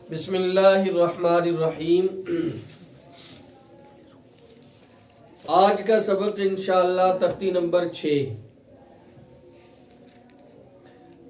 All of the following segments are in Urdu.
بسم اللہ الرحمن الرحیم۔ آج کا سبق انشاءاللہ تختی نمبر 6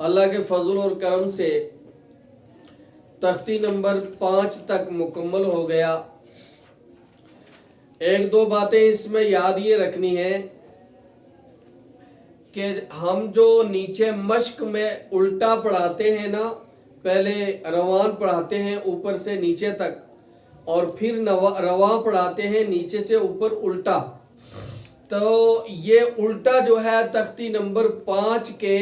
اللہ کے فضل اور کرم سے تختی نمبر 5 تک مکمل ہو گیا۔ ایک دو باتیں اس میں یاد یہ رکھنی ہے کہ ہم جو نیچے مشق میں الٹا پڑھاتے ہیں نا، پہلے رواں پڑھاتے ہیں اوپر سے نیچے تک اور پھر رواں پڑھاتے ہیں نیچے سے اوپر الٹا، تو یہ الٹا جو ہے تختی نمبر 5 کے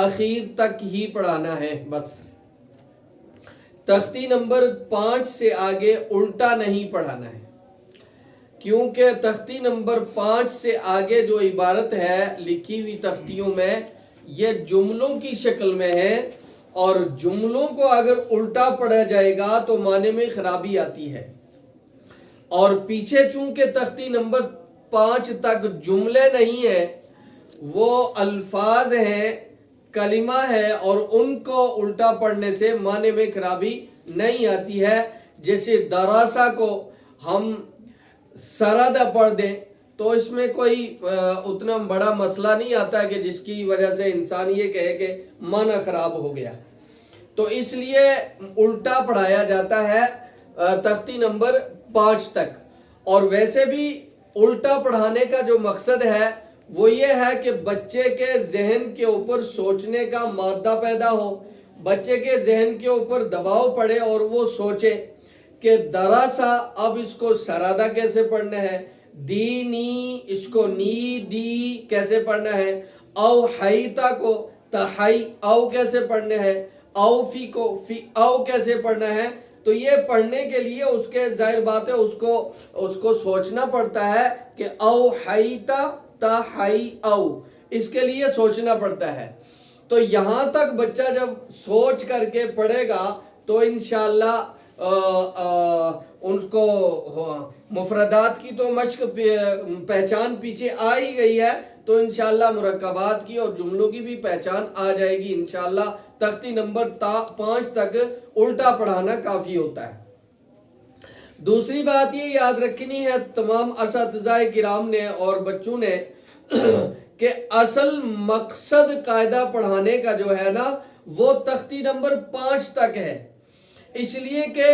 اخیر تک ہی پڑھانا ہے بس۔ تختی نمبر 5 سے آگے الٹا نہیں پڑھانا ہے، کیونکہ تختی نمبر 5 سے آگے جو عبارت ہے لکھی ہوئی تختیوں میں یہ جملوں کی شکل میں ہے، اور جملوں کو اگر الٹا پڑھا جائے گا تو معنی میں خرابی آتی ہے۔ اور پیچھے چونکہ تختی نمبر 5 تک جملے نہیں ہیں، وہ الفاظ ہیں، کلمہ ہے، اور ان کو الٹا پڑھنے سے معنی میں خرابی نہیں آتی ہے۔ جیسے دراسہ کو ہم سرادہ پڑھ دیں تو اس میں کوئی اتنا بڑا مسئلہ نہیں آتا کہ جس کی وجہ سے انسان یہ کہے کہ معنی خراب ہو گیا، تو اس لیے الٹا پڑھایا جاتا ہے تختی نمبر 5 تک۔ اور ویسے بھی الٹا پڑھانے کا جو مقصد ہے وہ یہ ہے کہ بچے کے ذہن کے اوپر سوچنے کا مادہ پیدا ہو، بچے کے ذہن کے اوپر دباؤ پڑے اور وہ سوچے کہ دراسا اب اس کو سرادہ کیسے پڑھنا ہے، دینی اس کو نی دی کیسے پڑھنا ہے، او حیتا کو تحی او کیسے پڑھنا ہے، او فی کو فی او کیسے پڑھنا ہے۔ تو یہ پڑھنے کے لیے اس کے ظاہر بات ہے اس کو سوچنا پڑتا ہے کہ او حیتا تحی او، اس کے لیے سوچنا پڑتا ہے۔ تو یہاں تک بچہ جب سوچ کر کے پڑھے گا تو انشاءاللہ ان کو مفردات کی تو مشق پہچان پیچھے آ ہی گئی ہے، تو انشاءاللہ مرکبات کی اور جملوں کی بھی پہچان آ جائے گی انشاءاللہ۔ تختی نمبر 5 تک الٹا پڑھانا کافی ہوتا ہے۔ دوسری بات یہ یاد رکھنی ہے تمام اساتذہ کرام نے اور بچوں نے کہ اصل مقصد قاعدہ پڑھانے کا جو ہے نا وہ تختی نمبر 5 تک ہے، اس لیے کہ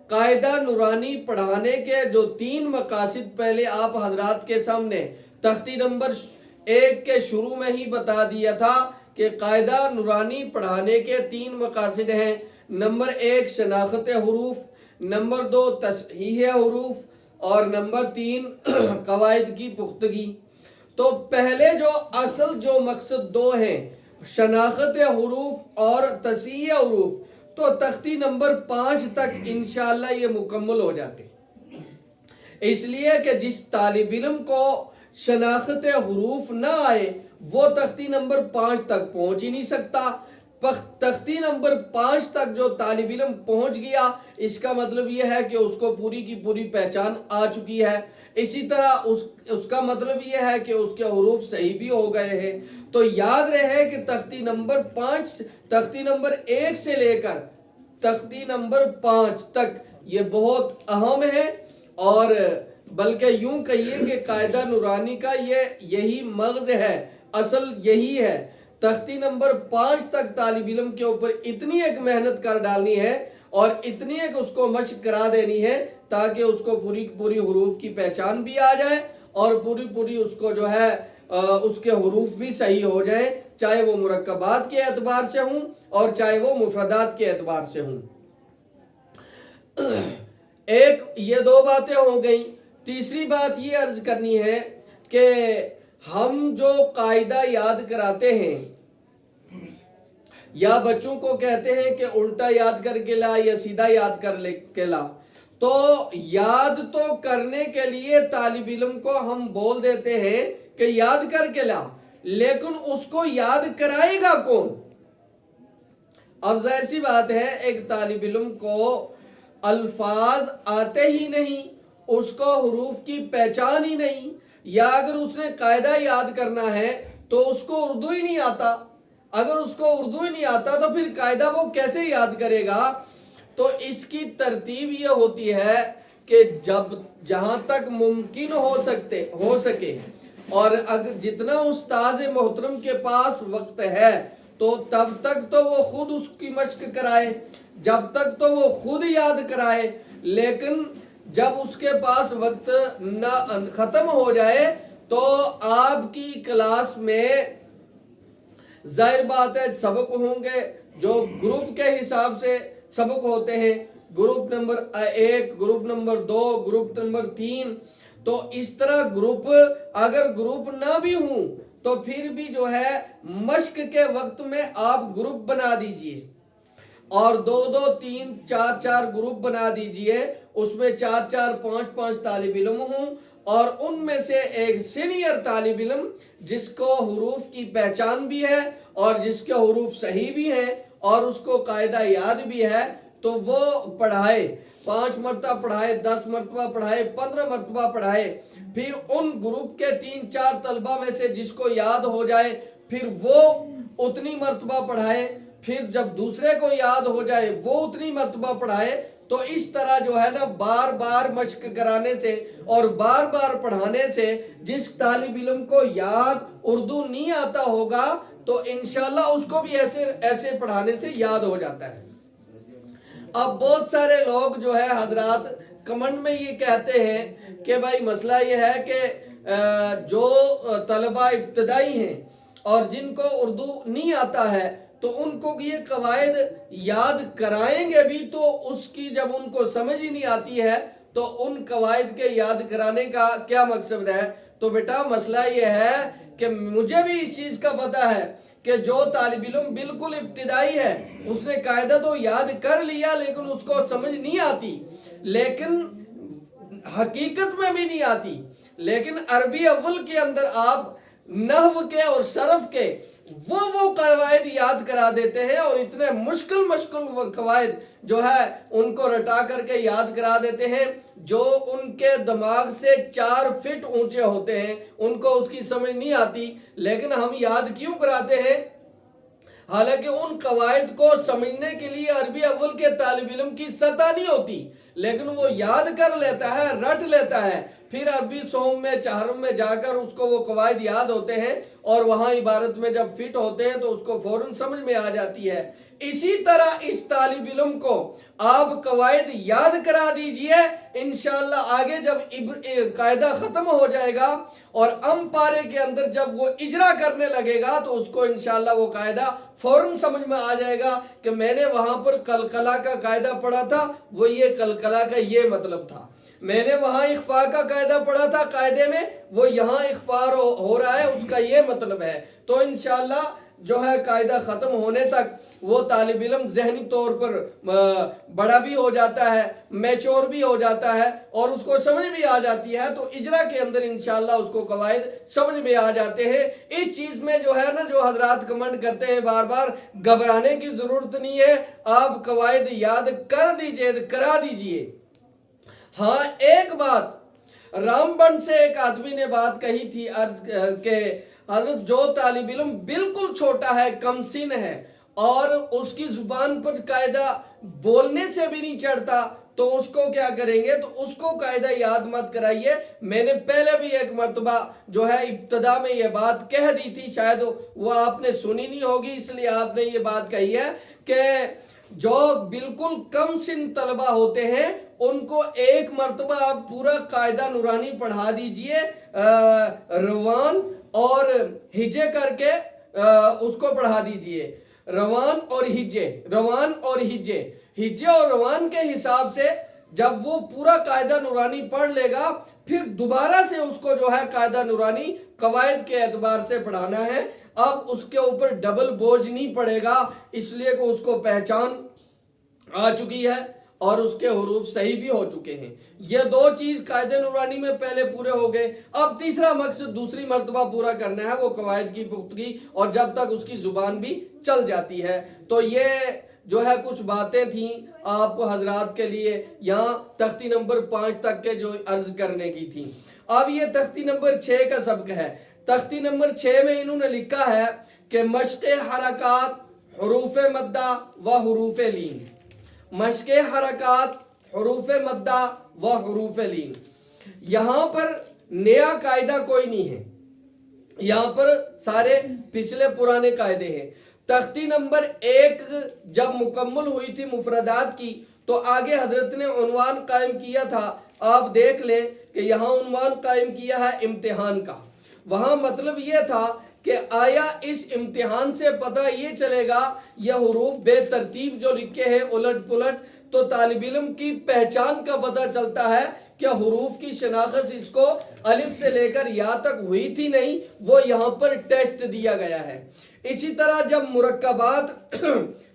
قاعدہ نورانی پڑھانے کے جو 3 مقاصد پہلے آپ حضرات کے سامنے تختی نمبر 1 کے شروع میں ہی بتا دیا تھا کہ قاعدہ نورانی پڑھانے کے 3 مقاصد ہیں۔ نمبر 1 شناخت حروف، نمبر 2 تصحیح حروف، اور نمبر 3 قواعد کی پختگی۔ تو پہلے جو اصل جو مقصد 2 ہیں شناخت حروف اور تصحیح حروف، تو تختی نمبر 5 تک انشاءاللہ یہ مکمل ہو جاتے، اس لیے کہ جس طالب علم کو شناخت حروف نہ آئے وہ تختی نمبر 5 تک پہنچ ہی نہیں سکتا۔ تختی نمبر 5 تک جو طالب علم پہنچ گیا اس کا مطلب یہ ہے کہ اس کو پوری کی پوری پہچان آ چکی ہے، اسی طرح اس کا مطلب یہ ہے کہ اس کے حروف صحیح بھی ہو گئے ہیں۔ تو یاد رہے کہ تختی نمبر 5 تختی نمبر 1 سے لے کر تختی نمبر 5 تک یہ بہت اہم ہے، اور بلکہ یوں کہیے کہ قاعدہ نورانی کا یہی مغز ہے، اصل یہی ہے۔ تختی نمبر 5 تک طالب علم کے اوپر اتنی ایک محنت کر ڈالنی ہے اور اتنی ایک اس کو مشق کرا دینی ہے تاکہ اس کو پوری حروف کی پہچان بھی آ جائے اور پوری اس کو جو ہے اس کے حروف بھی صحیح ہو جائیں، چاہے وہ مرکبات کے اعتبار سے ہوں اور چاہے وہ مفردات کے اعتبار سے ہوں۔ ایک یہ 2 باتیں ہو گئیں۔ تیسری بات یہ عرض کرنی ہے کہ ہم جو قاعدہ یاد کراتے ہیں یا بچوں کو کہتے ہیں کہ الٹا یاد کر کے لا یا سیدھا یاد کر کے لا، تو یاد تو کرنے کے لیے طالب علم کو ہم بول دیتے ہیں کہ یاد کر کے لا، لیکن اس کو یاد کرائے گا کون؟ اب ظاہر سی بات ہے ایک طالب علم کو الفاظ آتے ہی نہیں، اس کو حروف کی پہچان ہی نہیں، یا اگر اس نے قاعدہ یاد کرنا ہے تو اس کو اردو ہی نہیں آتا، اگر اس کو اردو ہی نہیں آتا تو پھر قاعدہ وہ کیسے یاد کرے گا؟ تو اس کی ترتیب یہ ہوتی ہے کہ جب جہاں تک ممکن ہو سکے اور اگر جتنا استاذ محترم کے پاس وقت ہے تو تب تک تو وہ خود اس کی مشق کرائے، جب تک تو وہ خود یاد کرائے، لیکن جب اس کے پاس وقت نہ ختم ہو جائے تو آپ کی کلاس میں ظاہر بات ہے سبق ہوں گے جو گروپ کے حساب سے سبق ہوتے ہیں، group number 1، group number 2، group number 3، تو اس طرح گروپ اگر گروپ نہ بھی ہوں تو پھر بھی جو ہے مشق کے وقت میں آپ گروپ بنا دیجئے اور 2-2، 3، 4 گروپ بنا دیجئے، اس میں 4 5 طالب علم ہوں اور ان میں سے ایک سینئر طالب علم جس کو حروف کی پہچان بھی ہے اور جس کے حروف صحیح بھی ہیں اور اس کو قاعدہ یاد بھی ہے تو وہ پڑھائے، 5 مرتبہ پڑھائے، 10 مرتبہ پڑھائے، 15 مرتبہ پڑھائے، پھر ان گروپ کے 3-4 طلبہ میں سے جس کو یاد ہو جائے پھر وہ اتنی مرتبہ پڑھائے، پھر جب دوسرے کو یاد ہو جائے وہ اتنی مرتبہ پڑھائے، تو اس طرح جو ہے نا بار بار مشق کرانے سے اور بار بار پڑھانے سے جس طالب علم کو یاد اردو نہیں آتا ہوگا تو انشاءاللہ اس کو بھی ایسے پڑھانے سے یاد ہو جاتا ہے۔ اب بہت سارے لوگ جو ہے حضرات کمنٹ میں یہ کہتے ہیں کہ بھائی مسئلہ یہ ہے کہ جو طلبہ ابتدائی ہیں اور جن کو اردو نہیں آتا ہے تو ان کو یہ قواعد یاد کرائیں گے بھی تو اس کی جب ان کو سمجھ ہی نہیں آتی ہے تو ان قواعد کے یاد کرانے کا کیا مقصد ہے؟ تو بیٹا مسئلہ یہ ہے کہ مجھے بھی اس چیز کا پتہ ہے کہ جو طالب علم بالکل ابتدائی ہے اس نے قاعدہ تو یاد کر لیا لیکن اس کو سمجھ نہیں آتی، لیکن حقیقت میں بھی نہیں آتی، لیکن عربی اول کے اندر آپ نحو کے اور صرف کے وہ قواعد یاد کرا دیتے ہیں اور اتنے مشکل قواعد جو ہے ان کو رٹا کر کے یاد کرا دیتے ہیں جو ان کے دماغ سے 4 فٹ اونچے ہوتے ہیں، ان کو اس کی سمجھ نہیں آتی، لیکن ہم یاد کیوں کراتے ہیں؟ حالانکہ ان قواعد کو سمجھنے کے لیے عربی اول کے طالب علم کی سطح نہیں ہوتی، لیکن وہ یاد کر لیتا ہے، رٹ لیتا ہے، پھر عربی سوم میں چہارم میں جا کر اس کو وہ قواعد یاد ہوتے ہیں اور وہاں عبارت میں جب فٹ ہوتے ہیں تو اس کو فوراً سمجھ میں آ جاتی ہے۔ اسی طرح اس طالب علم کو آپ قواعد یاد کرا دیجئے، انشاءاللہ آگے جب قاعدہ ختم ہو جائے گا اور پارے کے اندر جب وہ اجرا کرنے لگے گا تو اس کو انشاءاللہ وہ قاعدہ فوراً سمجھ میں آ جائے گا کہ میں نے وہاں پر قلقلہ کا قاعدہ پڑھا تھا، وہ یہ قلقلہ کا یہ مطلب تھا، میں نے وہاں اخفاء کا قاعدہ پڑھا تھا قاعدے میں، وہ یہاں اخفاء ہو رہا ہے، اس کا یہ مطلب ہے۔ تو انشاءاللہ جو ہے قاعدہ ختم ہونے تک وہ طالب علم ذہنی طور پر بڑا بھی ہو جاتا ہے، میچور بھی ہو جاتا ہے اور اس کو سمجھ بھی آ جاتی ہے، تو اجرا کے اندر انشاءاللہ اس کو قواعد سمجھ میں آ جاتے ہیں۔ اس چیز میں جو ہے نا جو حضرات کمنٹ کرتے ہیں بار بار، گھبرانے کی ضرورت نہیں ہے، آپ قواعد یاد کر دیجئے، کرا دیجئے۔ ہاں ایک بات رام بن سے ایک آدمی نے بات کہی تھی کہ حضرت جو طالب علم بالکل چھوٹا ہے، کم سن ہے اور اس کی زبان پر قاعدہ بولنے سے بھی نہیں چڑھتا تو اس کو کیا کریں گے؟ تو اس کو قاعدہ یاد مت کرائیے۔ میں نے پہلے بھی ایک مرتبہ جو ہے ابتدا میں یہ بات کہہ دی تھی، شاید وہ آپ نے سنی نہیں ہوگی اس لیے آپ نے یہ بات کہی ہے کہ جو بالکل کم سن طلبہ ہوتے ہیں ان کو ایک مرتبہ آپ پورا قاعدہ نورانی پڑھا دیجئے، روان اور ہجے کر کے اس کو پڑھا دیجئے، روان اور ہجے، روان اور ہجے، ہجے اور روان کے حساب سے جب وہ پورا قاعدہ نورانی پڑھ لے گا پھر دوبارہ سے اس کو جو ہے قاعدہ نورانی قواعد کے اعتبار سے پڑھانا ہے۔ اب اس کے اوپر ڈبل بوجھ نہیں پڑے گا اس لیے کہ اس کو پہچان آ چکی ہے اور اس کے حروف صحیح بھی ہو چکے ہیں۔ یہ 2 چیز قاعدہ نورانی میں پہلے پورے ہو گئے۔ اب تیسرا مقصد دوسری مرتبہ پورا کرنا ہے، وہ قواعد کی پختگی، اور جب تک اس کی زبان بھی چل جاتی ہے۔ تو یہ جو ہے کچھ باتیں تھیں آپ حضرات کے لیے یہاں تختی نمبر 5 تک کے جو عرض کرنے کی تھیں۔ اب یہ تختی نمبر 6 کا سبق ہے۔ تختی نمبر 6 میں انہوں نے لکھا ہے کہ مشق حرکات، حروف مدہ و حروف لین۔ مشق حرکات، حروف مدہ و حروف لین۔ یہاں پر نیا قاعدہ کوئی نہیں ہے، یہاں پر سارے پچھلے پرانے قاعدے ہیں۔ تختی نمبر 1 جب مکمل ہوئی تھی مفردات کی تو آگے حضرت نے عنوان قائم کیا تھا، آپ دیکھ لیں کہ یہاں عنوان قائم کیا ہے امتحان کا۔ وہاں مطلب یہ تھا کہ آیا اس امتحان سے پتہ یہ چلے گا یہ حروف بے ترتیب جو لکھے ہیں الٹ پلٹ، تو طالب علم کی پہچان کا پتہ چلتا ہے کہ حروف کی شناخت اس کو الف سے لے کر یا تک ہوئی تھی نہیں، وہ یہاں پر ٹیسٹ دیا گیا ہے۔ اسی طرح جب مرکبات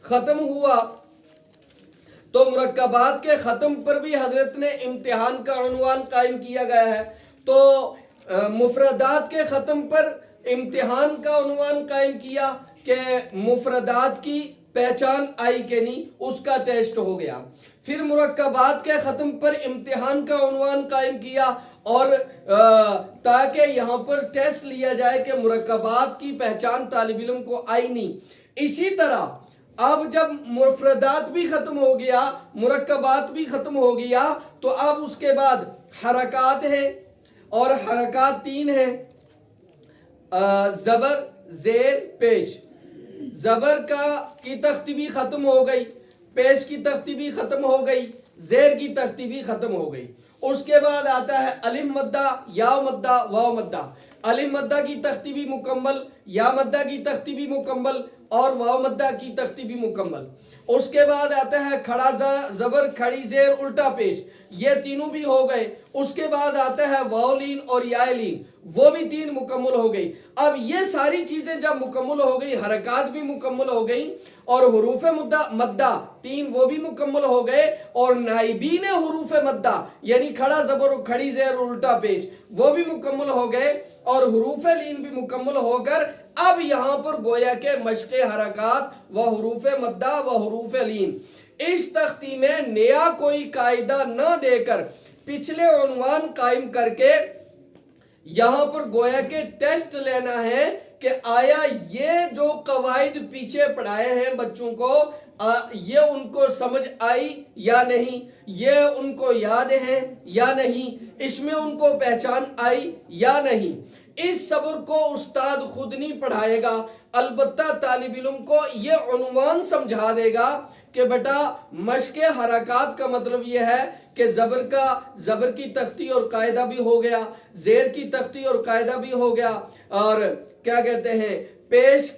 ختم ہوا تو مرکبات کے ختم پر بھی حضرت نے امتحان کا عنوان قائم کیا گیا ہے، تو مفردات کے ختم پر امتحان کا عنوان قائم کیا کہ مفردات کی پہچان آئی کہ نہیں، اس کا ٹیسٹ ہو گیا۔ پھر مرکبات کے ختم پر امتحان کا عنوان قائم کیا، اور تاکہ یہاں پر ٹیسٹ لیا جائے کہ مرکبات کی پہچان طالب علم کو آئی نہیں۔ اسی طرح اب جب مفردات بھی ختم ہو گیا، مرکبات بھی ختم ہو گیا، تو اب اس کے بعد حرکات ہیں، اور حرکات 3 ہیں، زبر، زیر، پیش۔ زبر کی تختی بھی ختم ہو گئی، پیش کی تختی بھی ختم ہو گئی، زیر کی تختی بھی ختم ہو گئی۔ اس کے بعد آتا ہے الف مدہ، یا مدہ، واو مدہ۔ الف مدہ کی تختی بھی مکمل، یا مدہ کی تختی بھی مکمل، اور واو مدہ کی تختی بھی مکمل۔ اس کے بعد آتا ہے کھڑا زبر، کھڑی زیر، الٹا پیش، یہ تینوں بھی ہو گئے۔ اس کے بعد آتا ہے واو لین اور یا لین، وہ بھی 3 مکمل ہو گئی۔ اب یہ ساری چیزیں جب مکمل ہو گئی، حرکات بھی مکمل ہو گئی، اور حروف مدہ 3 وہ بھی مکمل ہو گئے، اور نائبین حروف مدہ یعنی کھڑا زبر، کھڑی زیر، الٹا پیش، وہ بھی مکمل ہو گئے، اور حروف لین بھی مکمل ہو کر اب یہاں پر گویا کہ مشق حرکات و حروف مدہ و حروف لین۔ اس تختی میں نیا کوئی قاعدہ نہ دے کر پچھلے عنوان قائم کر کے یہاں پر گویا کہ ٹیسٹ لینا ہے کہ آیا یہ جو قواعد پیچھے پڑھائے ہیں بچوں کو، یہ ان کو سمجھ آئی یا نہیں، یہ ان کو یاد ہے یا نہیں، اس میں ان کو پہچان آئی یا نہیں۔ اس صبر کو استاد خود نہیں پڑھائے گا، البتہ طالب علم کو یہ عنوان سمجھا دے گا کہ بیٹا مشق حرکات کا مطلب یہ ہے کہ زبر کی تختی اور قاعدہ بھی ہو گیا، زیر کی تختی اور قاعدہ بھی ہو گیا، اور کیا کہتے ہیں پیش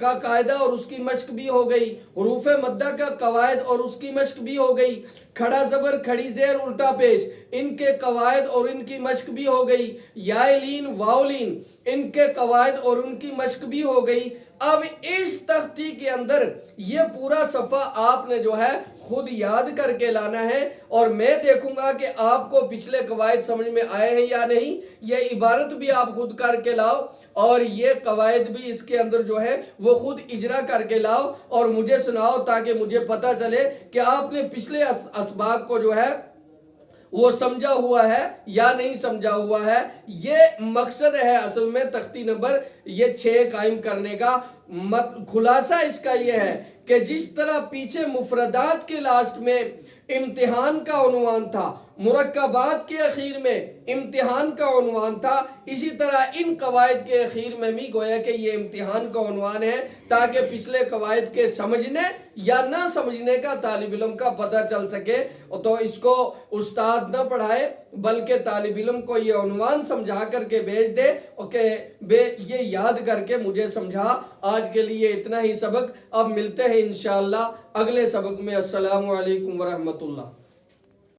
کا قاعدہ اور اس کی مشق بھی ہو گئی، حروف مدہ کا قواعد اور اس کی مشق بھی ہو گئی، کھڑا زبر، کھڑی زیر، الٹا پیش، ان کے قواعد اور ان کی مشق بھی ہو گئی، یا لین، واو لین، ان کے قواعد اور ان کی مشق بھی ہو گئی۔ اب اس تختی کے اندر یہ پورا صفحہ آپ نے جو ہے خود یاد کر کے لانا ہے، اور میں دیکھوں گا کہ آپ کو پچھلے قواعد سمجھ میں آئے ہیں یا نہیں۔ یہ عبارت بھی آپ خود کر کے لاؤ، اور یہ قواعد بھی اس کے اندر جو ہے وہ خود اجرا کر کے لاؤ اور مجھے سناؤ، تاکہ مجھے پتہ چلے کہ آپ نے پچھلے اسباق کو جو ہے وہ سمجھا ہوا ہے یا نہیں سمجھا ہوا ہے۔ یہ مقصد ہے اصل میں تختی نمبر یہ 6 قائم کرنے کا۔ خلاصہ اس کا یہ ہے کہ جس طرح پیچھے مفردات کے لاسٹ میں امتحان کا عنوان تھا، مرکبات کے اخیر میں امتحان کا عنوان تھا، اسی طرح ان قواعد کے اخیر میں بھی گویا کہ یہ امتحان کا عنوان ہے، تاکہ پچھلے قواعد کے سمجھنے یا نہ سمجھنے کا طالب علم کا پتہ چل سکے۔ تو اس کو استاد نہ پڑھائے بلکہ طالب علم کو یہ عنوان سمجھا کر کے بھیج دے کہ یہ یاد کر کے مجھے سمجھا۔ آج کے لیے اتنا ہی سبق، اب ملتے ہیں انشاءاللہ اگلے سبق میں۔ السلام علیکم ورحمۃ اللہ۔